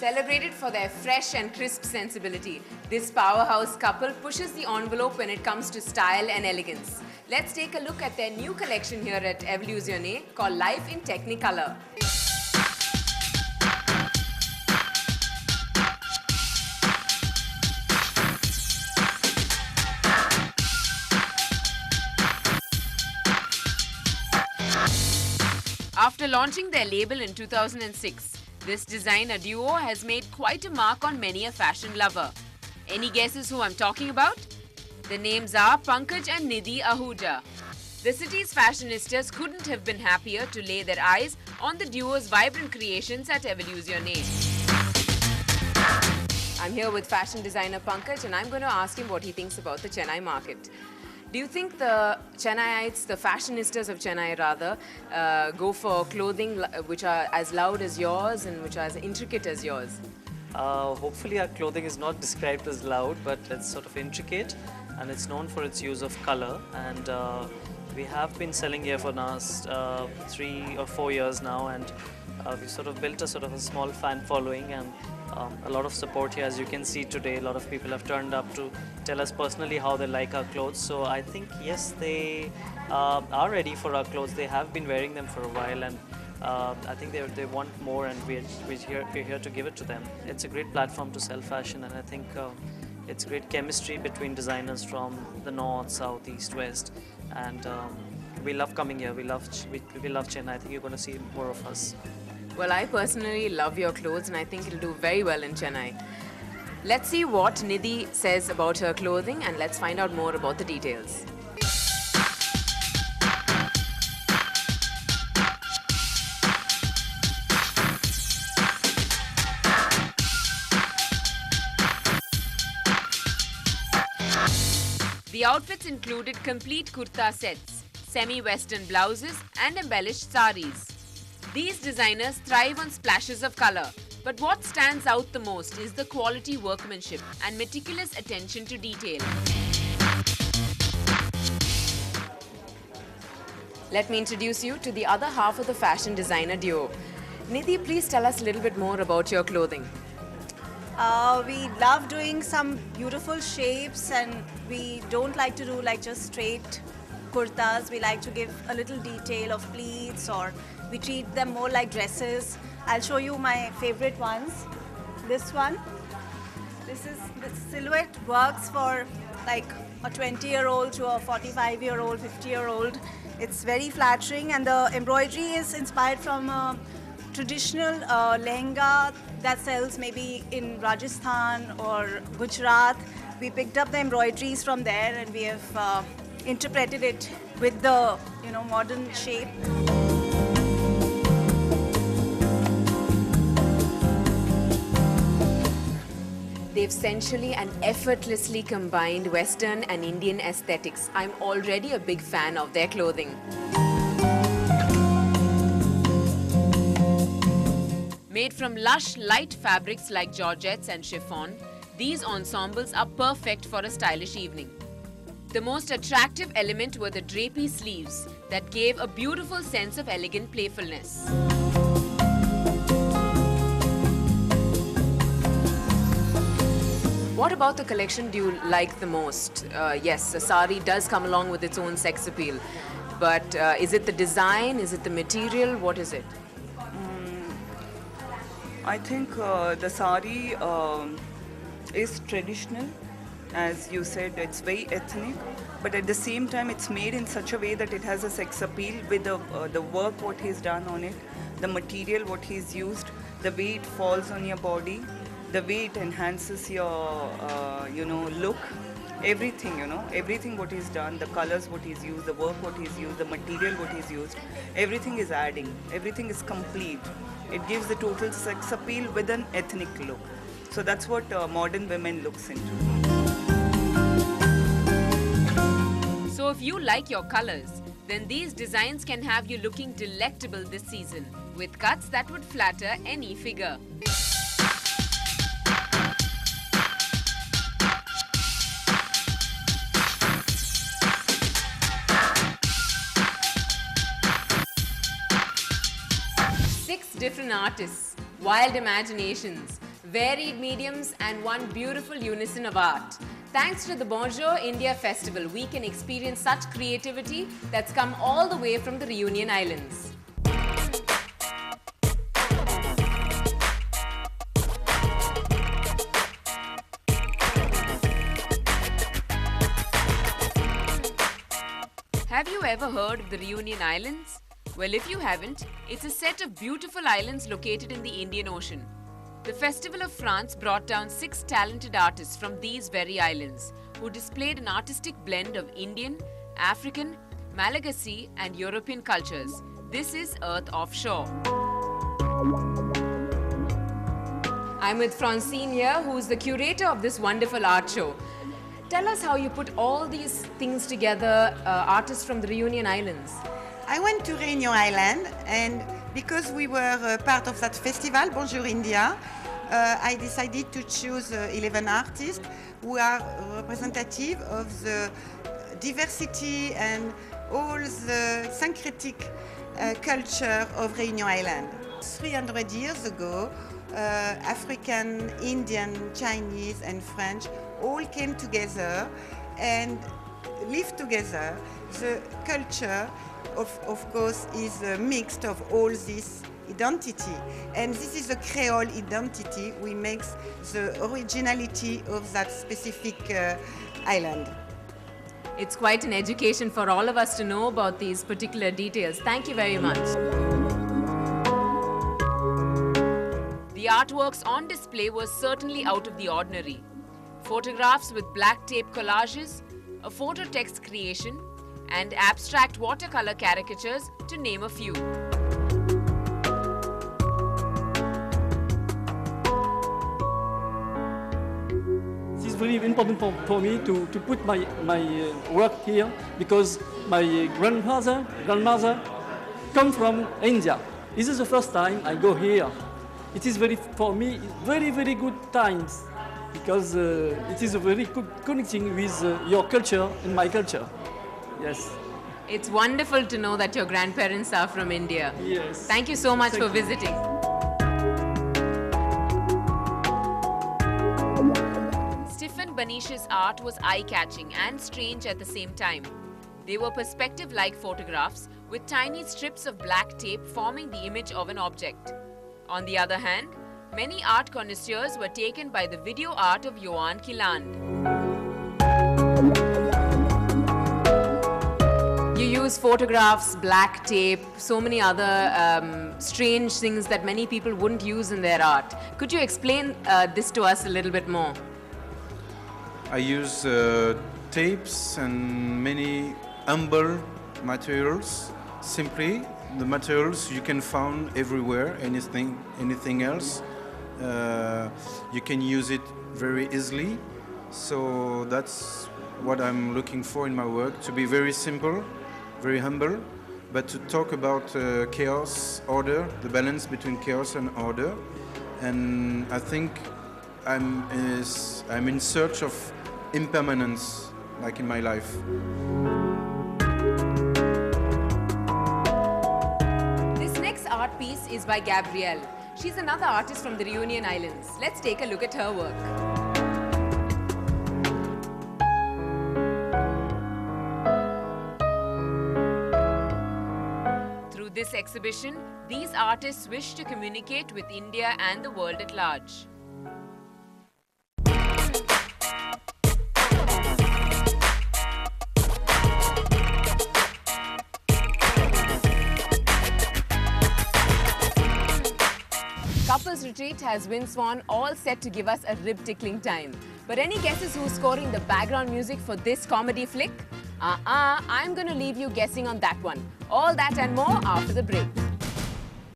Celebrated for their fresh and crisp sensibility, this powerhouse couple pushes the envelope when it comes to style and elegance. Let's take a look at their new collection here at Evoluzione called Life in Technicolour. After launching their label in 2006, this designer duo has made quite a mark on many a fashion lover. Any guesses who I'm talking about? The names are Pankaj and Nidhi Ahuja. The city's fashionistas couldn't have been happier to lay their eyes on the duo's vibrant creations at Evoluzione. I'm here with fashion designer Pankaj and I'm going to ask him what he thinks about the Chennai market. Do you think the Chennaiites, the fashionistas of Chennai rather, go for clothing which are as loud as yours and which are as intricate as yours? Hopefully our clothing is not described as loud, but it's sort of intricate and it's known for its use of color. And we have been selling here for the last 3 or 4 years now, and we've sort of built a small fan following and a lot of support here. As you can see today, a lot of people have turned up to tell us personally how they like our clothes. So I think yes, they are ready for our clothes. They have been wearing them for a while, and I think they want more, and we're here to give it to them. It's a great platform to sell fashion, and I think it's great chemistry between designers from the north, south, east, west, and we love coming here. We love Chennai. I think you're going to see more of us. Well, I personally love your clothes and I think it'll do very well in Chennai. Let's see what Nidhi says about her clothing and let's find out more about the details. The outfits included complete kurta sets, semi-western blouses and embellished saris. These designers thrive on splashes of color, but what stands out the most is the quality workmanship and meticulous attention to detail. Let me introduce you to the other half of the fashion designer duo. Nidhi, please tell us a little bit more about your clothing. We love doing some beautiful shapes, and we don't like to do like just straight kurtas. We like to give a little detail of pleats, or we treat them more like dresses. I'll show you my favorite ones. This one. The silhouette works for like a 20-year-old to a 45-year-old, 50-year-old. It's very flattering, and the embroidery is inspired from a traditional lehenga that sells maybe in Rajasthan or Gujarat. We picked up the embroideries from there and we have interpreted it with the modern shape. They've sensually and effortlessly combined Western and Indian aesthetics. I'm already a big fan of their clothing. Made from lush, light fabrics like georgettes and chiffon, these ensembles are perfect for a stylish evening. The most attractive element were the drapey sleeves that gave a beautiful sense of elegant playfulness. What about the collection do you like the most? Yes, a sari does come along with its own sex appeal. But is it the design? Is it the material? What is it? I think the sari is traditional. As you said, it's very ethnic. But at the same time, it's made in such a way that it has a sex appeal with the work, what he's done on it, the material, what he's used, the way it falls on your body, the way it enhances your, look, everything, everything what he's done, the colors what he's used, the work what he's used, the material what he's used, everything is adding, everything is complete. It gives the total sex appeal with an ethnic look. So that's what modern women looks into. So if you like your colors, then these designs can have you looking delectable this season with cuts that would flatter any figure. Different artists, wild imaginations, varied mediums and one beautiful unison of art. Thanks to the Bonjour India Festival, we can experience such creativity that's come all the way from the Reunion Islands. Have you ever heard of the Reunion Islands? Well, if you haven't, it's a set of beautiful islands located in the Indian Ocean. The Festival of France brought down 6 talented artists from these very islands who displayed an artistic blend of Indian, African, Malagasy and European cultures. This is Earth Offshore. I'm with Francine here, who's the curator of this wonderful art show. Tell us how you put all these things together, artists from the Reunion Islands. I went to Reunion Island, and because we were part of that festival, Bonjour India, I decided to choose 11 artists who are representative of the diversity and all the syncretic culture of Reunion Island. 300 years ago, African, Indian, Chinese and French all came together and lived together. The culture, of course, is a mix of all this identity. And this is a Creole identity which makes the originality of that specific island. It's quite an education for all of us to know about these particular details. Thank you very much. The artworks on display were certainly out of the ordinary. Photographs with black tape collages, a photo text creation, and abstract watercolor caricatures, to name a few. It's very important for me to put my work here because my grandmother come from India. This is the first time I go here. It is for me very good times because it is a very good connecting with your culture and my culture. Yes. It's wonderful to know that your grandparents are from India. Yes. Thank you so much for visiting. Stephen Banish's art was eye-catching and strange at the same time. They were perspective-like photographs with tiny strips of black tape forming the image of an object. On the other hand, many art connoisseurs were taken by the video art of Johan Kielland. You use photographs, black tape, so many other strange things that many people wouldn't use in their art. Could you explain this to us a little bit more? I use tapes and many humble materials. Simply, the materials you can find everywhere, anything else. You can use it very easily. So that's what I'm looking for in my work, to be very simple, very humble, but to talk about chaos, order, the balance between chaos and order. And I think I'm in search of impermanence, like in my life. This next art piece is by Gabrielle. She's another artist from the Reunion Islands. Let's take a look at her work. Through this exhibition, these artists wish to communicate with India and the world at large. Couples Retreat has Wind Swan all set to give us a rib-tickling time. But any guesses who's scoring the background music for this comedy flick? I'm gonna leave you guessing on that one. All that and more after the break.